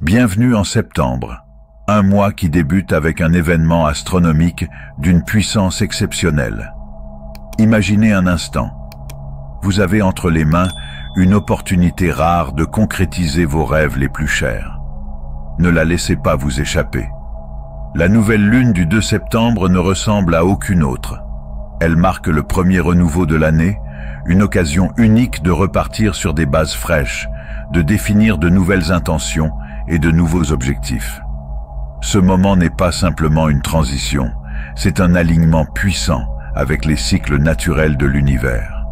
Bienvenue en septembre, un mois qui débute avec un événement astronomique d'une puissance exceptionnelle. Imaginez un instant. Vous avez entre les mains une opportunité rare de concrétiser vos rêves les plus chers. Ne la laissez pas vous échapper. La nouvelle lune du 2 septembre ne ressemble à aucune autre. Elle marque le premier renouveau de l'année, une occasion unique de repartir sur des bases fraîches, de définir de nouvelles intentions et de nouveaux objectifs. Ce moment n'est pas simplement une transition, c'est un alignement puissant avec les cycles naturels de l'univers.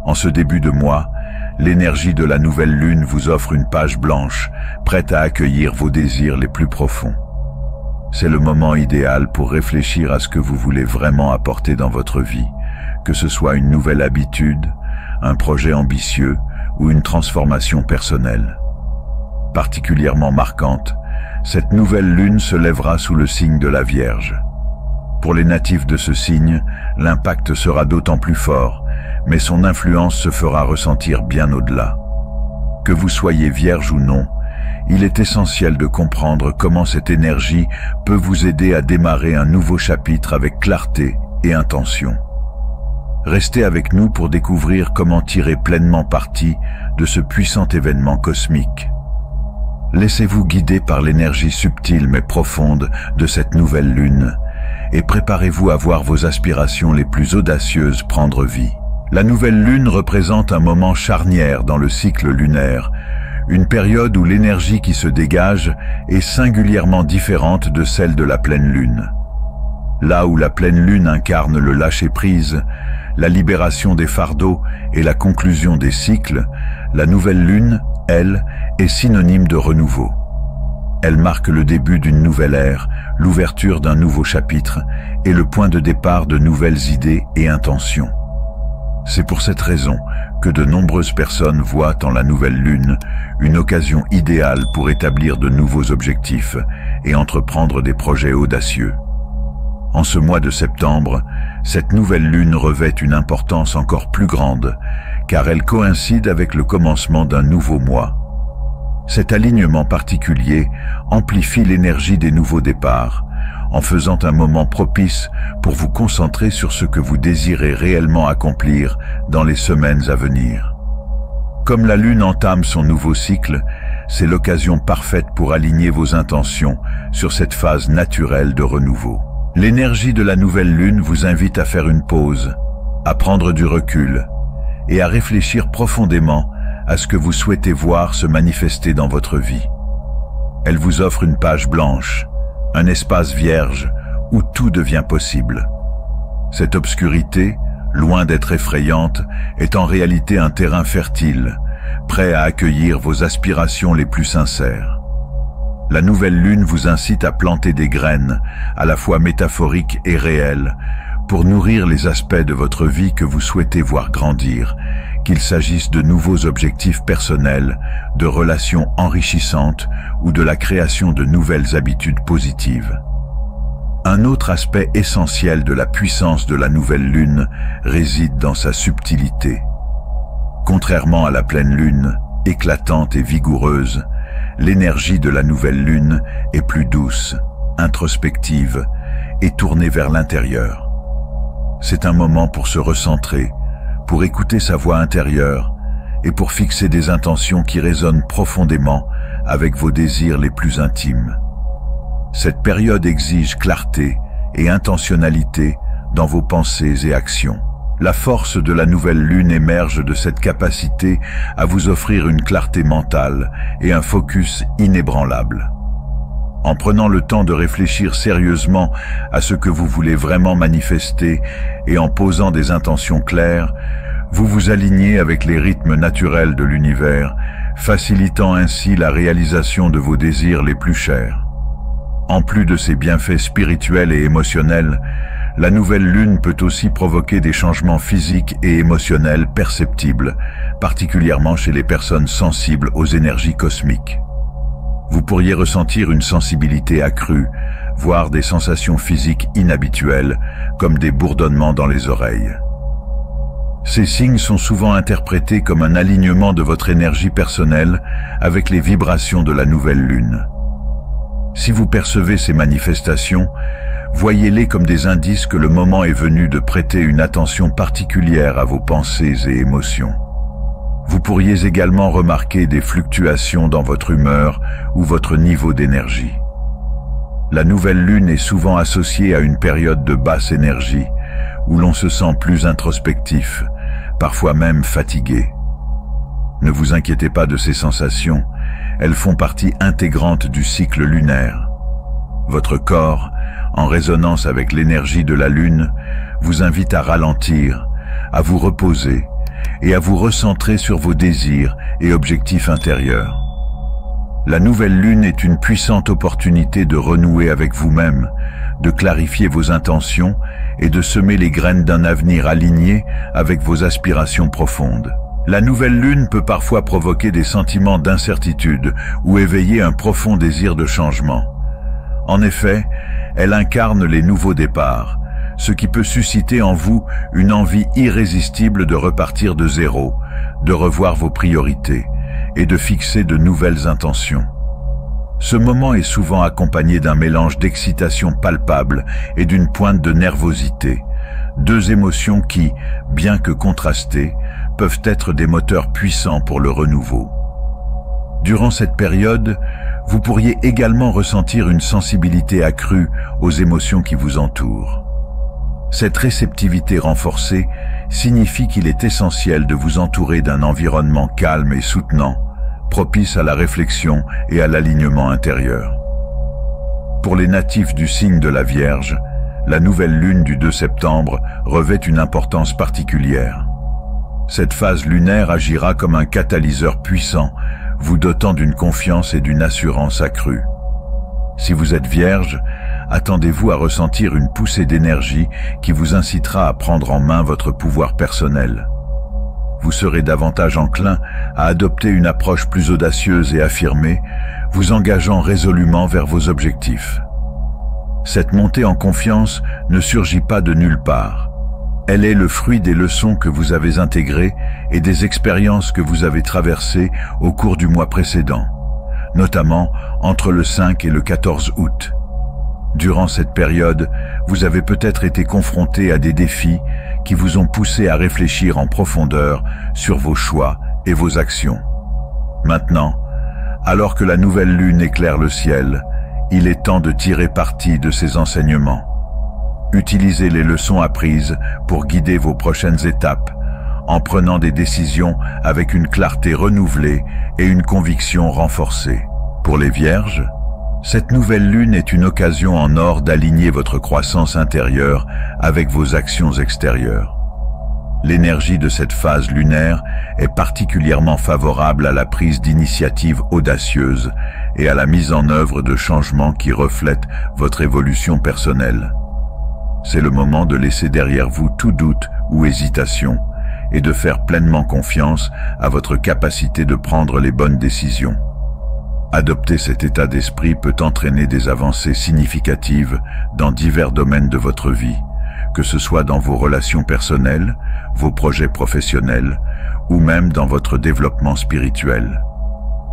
En ce début de mois, l'énergie de la nouvelle lune vous offre une page blanche, prête à accueillir vos désirs les plus profonds. C'est le moment idéal pour réfléchir à ce que vous voulez vraiment apporter dans votre vie, que ce soit une nouvelle habitude, un projet ambitieux ou une transformation personnelle. Particulièrement marquante, cette nouvelle lune se lèvera sous le signe de la Vierge. Pour les natifs de ce signe, l'impact sera d'autant plus fort, mais son influence se fera ressentir bien au-delà. Que vous soyez vierge ou non, il est essentiel de comprendre comment cette énergie peut vous aider à démarrer un nouveau chapitre avec clarté et intention. Restez avec nous pour découvrir comment tirer pleinement parti de ce puissant événement cosmique. Laissez-vous guider par l'énergie subtile mais profonde de cette nouvelle lune et préparez-vous à voir vos aspirations les plus audacieuses prendre vie. La nouvelle lune représente un moment charnière dans le cycle lunaire, une période où l'énergie qui se dégage est singulièrement différente de celle de la pleine lune. Là où la pleine lune incarne le lâcher-prise, la libération des fardeaux et la conclusion des cycles, la nouvelle lune, elle, est synonyme de renouveau. Elle marque le début d'une nouvelle ère, l'ouverture d'un nouveau chapitre et le point de départ de nouvelles idées et intentions. C'est pour cette raison que de nombreuses personnes voient en la nouvelle lune une occasion idéale pour établir de nouveaux objectifs et entreprendre des projets audacieux. En ce mois de septembre, cette nouvelle lune revêt une importance encore plus grande, car elle coïncide avec le commencement d'un nouveau mois. Cet alignement particulier amplifie l'énergie des nouveaux départs, en faisant un moment propice pour vous concentrer sur ce que vous désirez réellement accomplir dans les semaines à venir. Comme la lune entame son nouveau cycle, c'est l'occasion parfaite pour aligner vos intentions sur cette phase naturelle de renouveau. L'énergie de la nouvelle lune vous invite à faire une pause, à prendre du recul et à réfléchir profondément à ce que vous souhaitez voir se manifester dans votre vie. Elle vous offre une page blanche, un espace vierge où tout devient possible. Cette obscurité, loin d'être effrayante, est en réalité un terrain fertile, prêt à accueillir vos aspirations les plus sincères. La nouvelle lune vous incite à planter des graines, à la fois métaphoriques et réelles, pour nourrir les aspects de votre vie que vous souhaitez voir grandir, qu'il s'agisse de nouveaux objectifs personnels, de relations enrichissantes ou de la création de nouvelles habitudes positives. Un autre aspect essentiel de la puissance de la nouvelle lune réside dans sa subtilité. Contrairement à la pleine lune, éclatante et vigoureuse, l'énergie de la nouvelle lune est plus douce, introspective et tournée vers l'intérieur. C'est un moment pour se recentrer, pour écouter sa voix intérieure et pour fixer des intentions qui résonnent profondément avec vos désirs les plus intimes. Cette période exige clarté et intentionnalité dans vos pensées et actions. La force de la nouvelle lune émerge de cette capacité à vous offrir une clarté mentale et un focus inébranlable. En prenant le temps de réfléchir sérieusement à ce que vous voulez vraiment manifester et en posant des intentions claires, vous vous alignez avec les rythmes naturels de l'univers, facilitant ainsi la réalisation de vos désirs les plus chers. En plus de ses bienfaits spirituels et émotionnels, la nouvelle lune peut aussi provoquer des changements physiques et émotionnels perceptibles, particulièrement chez les personnes sensibles aux énergies cosmiques. Vous pourriez ressentir une sensibilité accrue, voire des sensations physiques inhabituelles, comme des bourdonnements dans les oreilles. Ces signes sont souvent interprétés comme un alignement de votre énergie personnelle avec les vibrations de la nouvelle lune. Si vous percevez ces manifestations, voyez-les comme des indices que le moment est venu de prêter une attention particulière à vos pensées et émotions. Vous pourriez également remarquer des fluctuations dans votre humeur ou votre niveau d'énergie. La nouvelle lune est souvent associée à une période de basse énergie, où l'on se sent plus introspectif, parfois même fatigué. Ne vous inquiétez pas de ces sensations, elles font partie intégrante du cycle lunaire. Votre corps, en résonance avec l'énergie de la lune, vous invite à ralentir, à vous reposer et à vous recentrer sur vos désirs et objectifs intérieurs. La nouvelle lune est une puissante opportunité de renouer avec vous-même, de clarifier vos intentions et de semer les graines d'un avenir aligné avec vos aspirations profondes. La nouvelle lune peut parfois provoquer des sentiments d'incertitude ou éveiller un profond désir de changement. En effet, elle incarne les nouveaux départs, ce qui peut susciter en vous une envie irrésistible de repartir de zéro, de revoir vos priorités et de fixer de nouvelles intentions. Ce moment est souvent accompagné d'un mélange d'excitation palpable et d'une pointe de nervosité, deux émotions qui, bien que contrastées, peuvent être des moteurs puissants pour le renouveau. Durant cette période, vous pourriez également ressentir une sensibilité accrue aux émotions qui vous entourent. Cette réceptivité renforcée signifie qu'il est essentiel de vous entourer d'un environnement calme et soutenant, propice à la réflexion et à l'alignement intérieur. Pour les natifs du signe de la Vierge, la nouvelle lune du 2 septembre revêt une importance particulière. Cette phase lunaire agira comme un catalyseur puissant, vous dotant d'une confiance et d'une assurance accrue. Si vous êtes Vierge, attendez-vous à ressentir une poussée d'énergie qui vous incitera à prendre en main votre pouvoir personnel. Vous serez davantage enclin à adopter une approche plus audacieuse et affirmée, vous engageant résolument vers vos objectifs. Cette montée en confiance ne surgit pas de nulle part. Elle est le fruit des leçons que vous avez intégrées et des expériences que vous avez traversées au cours du mois précédent, notamment entre le 5 et le 14 août. Durant cette période, vous avez peut-être été confronté à des défis qui vous ont poussé à réfléchir en profondeur sur vos choix et vos actions. Maintenant, alors que la nouvelle lune éclaire le ciel, il est temps de tirer parti de ces enseignements. Utilisez les leçons apprises pour guider vos prochaines étapes, en prenant des décisions avec une clarté renouvelée et une conviction renforcée. Pour les Vierges, cette nouvelle lune est une occasion en or d'aligner votre croissance intérieure avec vos actions extérieures. L'énergie de cette phase lunaire est particulièrement favorable à la prise d'initiatives audacieuses et à la mise en œuvre de changements qui reflètent votre évolution personnelle. C'est le moment de laisser derrière vous tout doute ou hésitation et de faire pleinement confiance à votre capacité de prendre les bonnes décisions. Adopter cet état d'esprit peut entraîner des avancées significatives dans divers domaines de votre vie, que ce soit dans vos relations personnelles, vos projets professionnels ou même dans votre développement spirituel.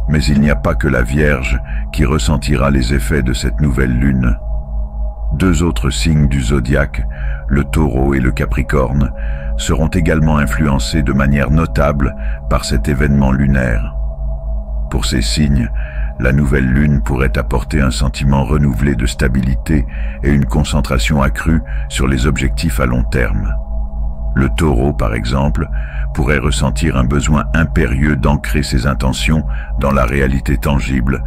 Mais il n'y a pas que la Vierge qui ressentira les effets de cette nouvelle lune. Deux autres signes du zodiaque, le Taureau et le Capricorne, seront également influencés de manière notable par cet événement lunaire. Pour ces signes, la nouvelle lune pourrait apporter un sentiment renouvelé de stabilité et une concentration accrue sur les objectifs à long terme. Le Taureau, par exemple, pourrait ressentir un besoin impérieux d'ancrer ses intentions dans la réalité tangible,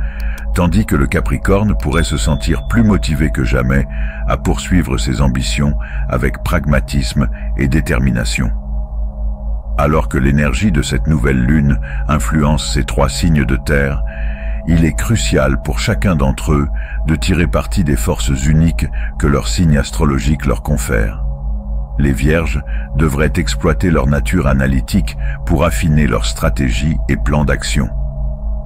tandis que le Capricorne pourrait se sentir plus motivé que jamais à poursuivre ses ambitions avec pragmatisme et détermination. Alors que l'énergie de cette nouvelle lune influence ces trois signes de terre, il est crucial pour chacun d'entre eux de tirer parti des forces uniques que leur signe astrologique leur confère. Les Vierges devraient exploiter leur nature analytique pour affiner leur stratégie et plan d'action.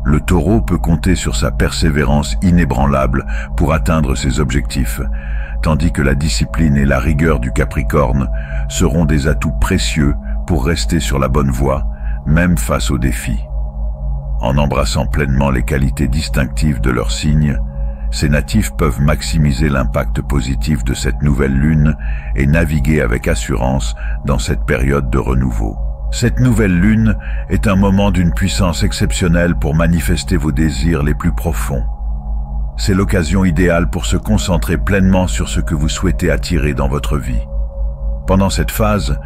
Le Taureau peut compter sur sa persévérance inébranlable pour atteindre ses objectifs, tandis que la discipline et la rigueur du Capricorne seront des atouts précieux pour rester sur la bonne voie, même face aux défis. En embrassant pleinement les qualités distinctives de leur signe, ces natifs peuvent maximiser l'impact positif de cette nouvelle lune et naviguer avec assurance dans cette période de renouveau. Cette nouvelle lune est un moment d'une puissance exceptionnelle pour manifester vos désirs les plus profonds. C'est l'occasion idéale pour se concentrer pleinement sur ce que vous souhaitez attirer dans votre vie. Pendant cette phase,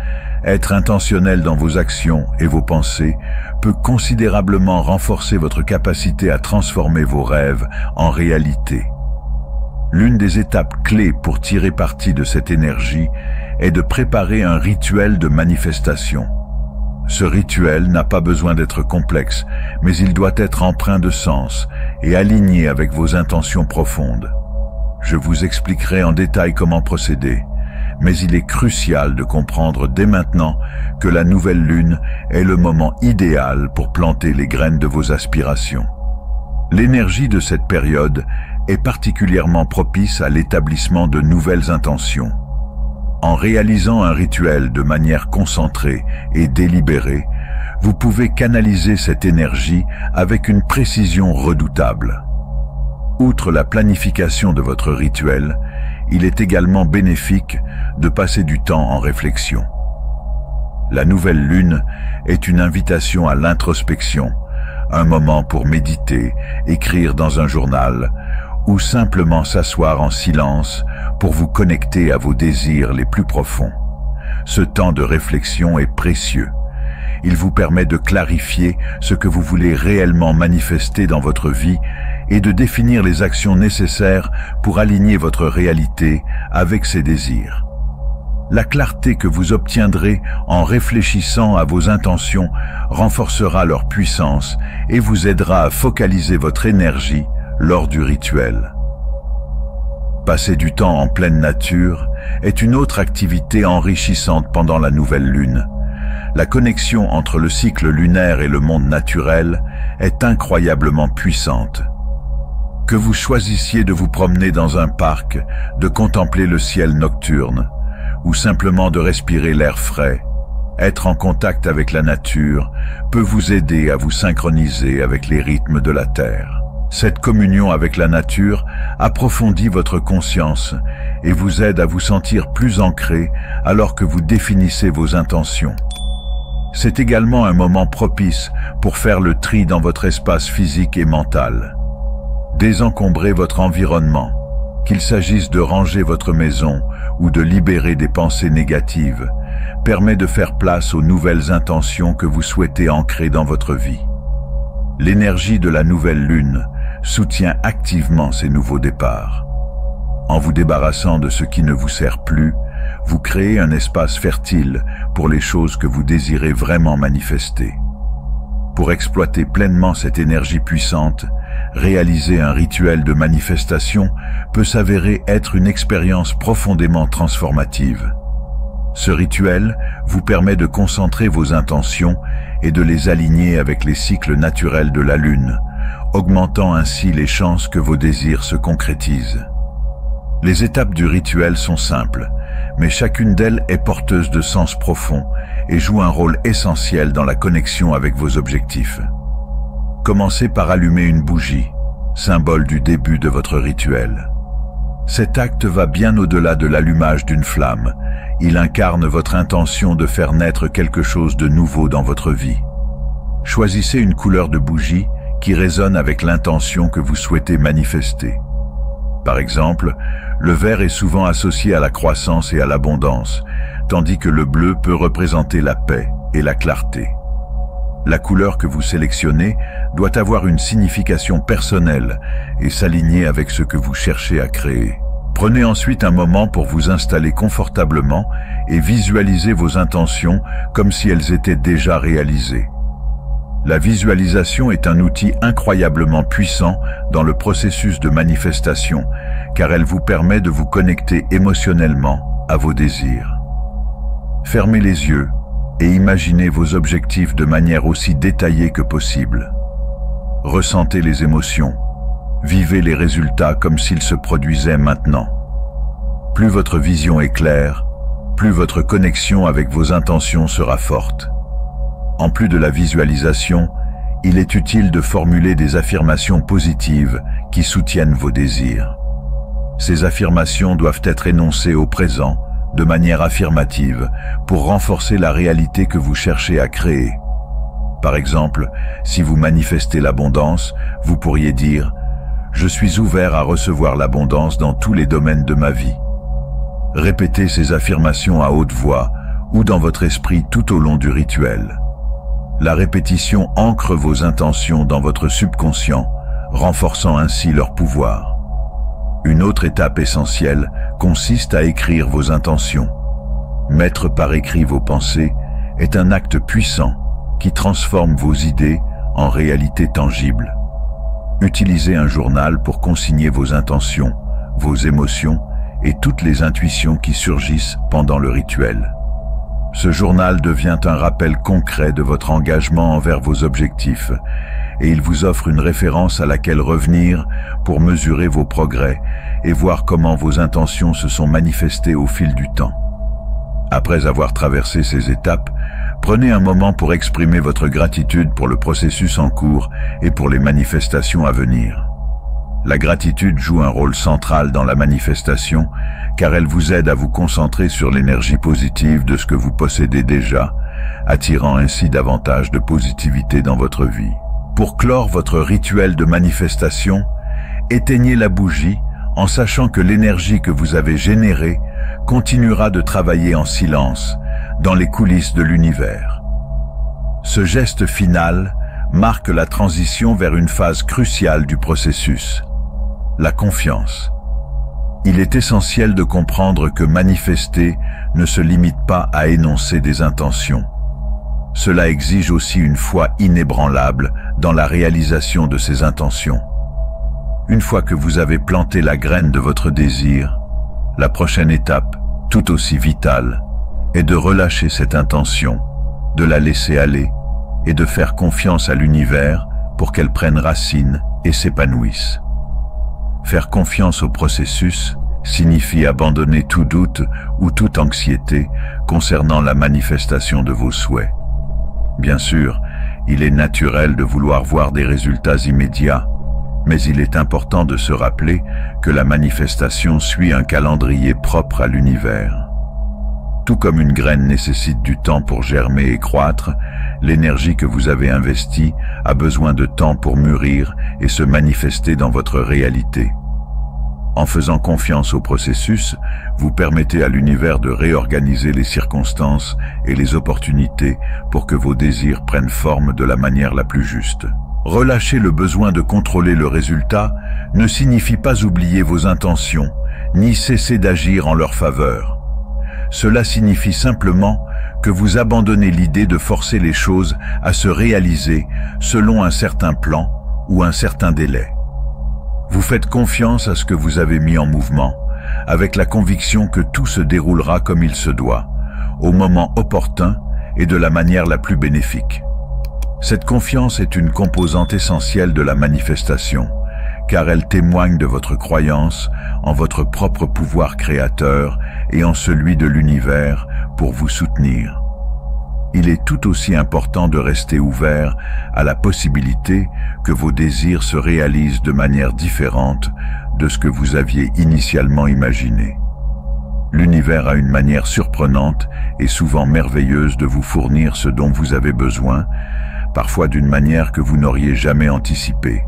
être intentionnel dans vos actions et vos pensées peut considérablement renforcer votre capacité à transformer vos rêves en réalité. L'une des étapes clés pour tirer parti de cette énergie est de préparer un rituel de manifestation. Ce rituel n'a pas besoin d'être complexe, mais il doit être empreint de sens et aligné avec vos intentions profondes. Je vous expliquerai en détail comment procéder, mais il est crucial de comprendre dès maintenant que la nouvelle lune est le moment idéal pour planter les graines de vos aspirations. L'énergie de cette période est particulièrement propice à l'établissement de nouvelles intentions. En réalisant un rituel de manière concentrée et délibérée, vous pouvez canaliser cette énergie avec une précision redoutable. Outre la planification de votre rituel, il est également bénéfique de passer du temps en réflexion. La nouvelle lune est une invitation à l'introspection, un moment pour méditer, écrire dans un journal, ou simplement s'asseoir en silence pour vous connecter à vos désirs les plus profonds. Ce temps de réflexion est précieux. Il vous permet de clarifier ce que vous voulez réellement manifester dans votre vie et de définir les actions nécessaires pour aligner votre réalité avec ces désirs. La clarté que vous obtiendrez en réfléchissant à vos intentions renforcera leur puissance et vous aidera à focaliser votre énergie lors du rituel. Passer du temps en pleine nature est une autre activité enrichissante pendant la nouvelle lune. La connexion entre le cycle lunaire et le monde naturel est incroyablement puissante. Que vous choisissiez de vous promener dans un parc, de contempler le ciel nocturne, ou simplement de respirer l'air frais, être en contact avec la nature peut vous aider à vous synchroniser avec les rythmes de la Terre. Cette communion avec la nature approfondit votre conscience et vous aide à vous sentir plus ancré alors que vous définissez vos intentions. C'est également un moment propice pour faire le tri dans votre espace physique et mental. Désencombrez votre environnement, qu'il s'agisse de ranger votre maison ou de libérer des pensées négatives, permet de faire place aux nouvelles intentions que vous souhaitez ancrer dans votre vie. L'énergie de la nouvelle lune soutient activement ces nouveaux départs. En vous débarrassant de ce qui ne vous sert plus, vous créez un espace fertile pour les choses que vous désirez vraiment manifester. Pour exploiter pleinement cette énergie puissante, réaliser un rituel de manifestation peut s'avérer être une expérience profondément transformative. Ce rituel vous permet de concentrer vos intentions et de les aligner avec les cycles naturels de la lune, augmentant ainsi les chances que vos désirs se concrétisent. Les étapes du rituel sont simples, mais chacune d'elles est porteuse de sens profond et joue un rôle essentiel dans la connexion avec vos objectifs. Commencez par allumer une bougie, symbole du début de votre rituel. Cet acte va bien au-delà de l'allumage d'une flamme. Il incarne votre intention de faire naître quelque chose de nouveau dans votre vie. Choisissez une couleur de bougie qui résonne avec l'intention que vous souhaitez manifester. Par exemple, le vert est souvent associé à la croissance et à l'abondance, tandis que le bleu peut représenter la paix et la clarté. La couleur que vous sélectionnez doit avoir une signification personnelle et s'aligner avec ce que vous cherchez à créer. Prenez ensuite un moment pour vous installer confortablement et visualisez vos intentions comme si elles étaient déjà réalisées. La visualisation est un outil incroyablement puissant dans le processus de manifestation, car elle vous permet de vous connecter émotionnellement à vos désirs. Fermez les yeux et imaginez vos objectifs de manière aussi détaillée que possible. Ressentez les émotions, vivez les résultats comme s'ils se produisaient maintenant. Plus votre vision est claire, plus votre connexion avec vos intentions sera forte. En plus de la visualisation, il est utile de formuler des affirmations positives qui soutiennent vos désirs. Ces affirmations doivent être énoncées au présent, de manière affirmative, pour renforcer la réalité que vous cherchez à créer. Par exemple, si vous manifestez l'abondance, vous pourriez dire « Je suis ouvert à recevoir l'abondance dans tous les domaines de ma vie ». Répétez ces affirmations à haute voix ou dans votre esprit tout au long du rituel. La répétition ancre vos intentions dans votre subconscient, renforçant ainsi leur pouvoir. Une autre étape essentielle consiste à écrire vos intentions. Mettre par écrit vos pensées est un acte puissant qui transforme vos idées en réalité tangible. Utilisez un journal pour consigner vos intentions, vos émotions et toutes les intuitions qui surgissent pendant le rituel. Ce journal devient un rappel concret de votre engagement envers vos objectifs et il vous offre une référence à laquelle revenir pour mesurer vos progrès et voir comment vos intentions se sont manifestées au fil du temps. Après avoir traversé ces étapes, prenez un moment pour exprimer votre gratitude pour le processus en cours et pour les manifestations à venir. La gratitude joue un rôle central dans la manifestation car elle vous aide à vous concentrer sur l'énergie positive de ce que vous possédez déjà, attirant ainsi davantage de positivité dans votre vie. Pour clore votre rituel de manifestation, éteignez la bougie en sachant que l'énergie que vous avez générée continuera de travailler en silence dans les coulisses de l'univers. Ce geste final marque la transition vers une phase cruciale du processus, la confiance. Il est essentiel de comprendre que manifester ne se limite pas à énoncer des intentions. Cela exige aussi une foi inébranlable dans la réalisation de ces intentions. Une fois que vous avez planté la graine de votre désir, la prochaine étape, tout aussi vitale, est de relâcher cette intention, de la laisser aller et de faire confiance à l'univers pour qu'elle prenne racine et s'épanouisse. Faire confiance au processus signifie abandonner tout doute ou toute anxiété concernant la manifestation de vos souhaits. Bien sûr, il est naturel de vouloir voir des résultats immédiats, mais il est important de se rappeler que la manifestation suit un calendrier propre à l'univers. Tout comme une graine nécessite du temps pour germer et croître, l'énergie que vous avez investie a besoin de temps pour mûrir et se manifester dans votre réalité. En faisant confiance au processus, vous permettez à l'univers de réorganiser les circonstances et les opportunités pour que vos désirs prennent forme de la manière la plus juste. Relâcher le besoin de contrôler le résultat ne signifie pas oublier vos intentions, ni cesser d'agir en leur faveur. Cela signifie simplement que vous abandonnez l'idée de forcer les choses à se réaliser selon un certain plan ou un certain délai. Vous faites confiance à ce que vous avez mis en mouvement, avec la conviction que tout se déroulera comme il se doit, au moment opportun et de la manière la plus bénéfique. Cette confiance est une composante essentielle de la manifestation, car elle témoigne de votre croyance en votre propre pouvoir créateur et en celui de l'univers pour vous soutenir. Il est tout aussi important de rester ouvert à la possibilité que vos désirs se réalisent de manière différente de ce que vous aviez initialement imaginé. L'univers a une manière surprenante et souvent merveilleuse de vous fournir ce dont vous avez besoin, parfois d'une manière que vous n'auriez jamais anticipée.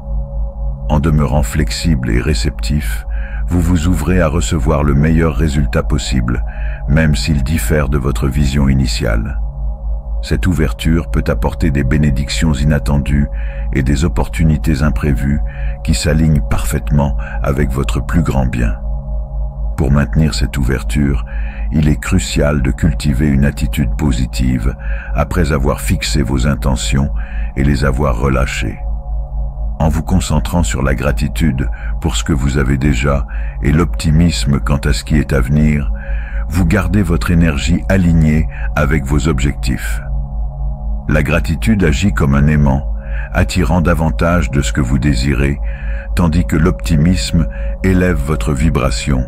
En demeurant flexible et réceptif, vous vous ouvrez à recevoir le meilleur résultat possible, même s'il diffère de votre vision initiale. Cette ouverture peut apporter des bénédictions inattendues et des opportunités imprévues qui s'alignent parfaitement avec votre plus grand bien. Pour maintenir cette ouverture, il est crucial de cultiver une attitude positive après avoir fixé vos intentions et les avoir relâchées. En vous concentrant sur la gratitude pour ce que vous avez déjà et l'optimisme quant à ce qui est à venir, vous gardez votre énergie alignée avec vos objectifs. La gratitude agit comme un aimant, attirant davantage de ce que vous désirez, tandis que l'optimisme élève votre vibration,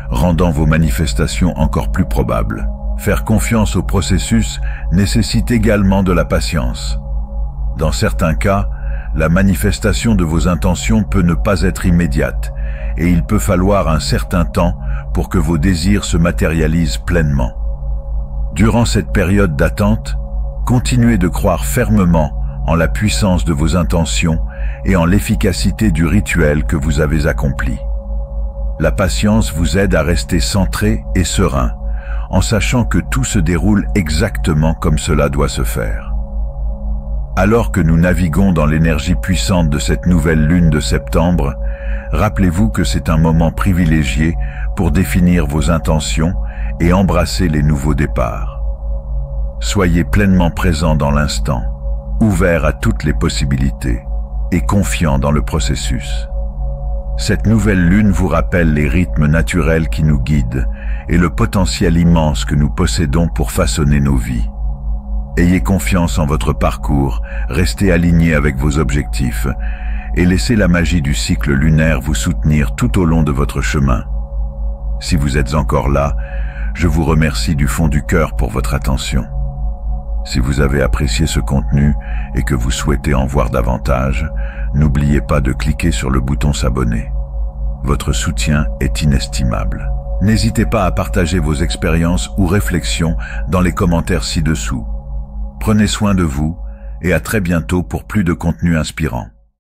rendant vos manifestations encore plus probables. Faire confiance au processus nécessite également de la patience. Dans certains cas, la manifestation de vos intentions peut ne pas être immédiate, et il peut falloir un certain temps pour que vos désirs se matérialisent pleinement. Durant cette période d'attente, continuez de croire fermement en la puissance de vos intentions et en l'efficacité du rituel que vous avez accompli. La patience vous aide à rester centré et serein, en sachant que tout se déroule exactement comme cela doit se faire. Alors que nous naviguons dans l'énergie puissante de cette nouvelle lune de septembre, rappelez-vous que c'est un moment privilégié pour définir vos intentions et embrasser les nouveaux départs. Soyez pleinement présent dans l'instant, ouvert à toutes les possibilités et confiant dans le processus. Cette nouvelle lune vous rappelle les rythmes naturels qui nous guident et le potentiel immense que nous possédons pour façonner nos vies. Ayez confiance en votre parcours, restez aligné avec vos objectifs et laissez la magie du cycle lunaire vous soutenir tout au long de votre chemin. Si vous êtes encore là, je vous remercie du fond du cœur pour votre attention. Si vous avez apprécié ce contenu et que vous souhaitez en voir davantage, n'oubliez pas de cliquer sur le bouton s'abonner. Votre soutien est inestimable. N'hésitez pas à partager vos expériences ou réflexions dans les commentaires ci-dessous. Prenez soin de vous et à très bientôt pour plus de contenu inspirant.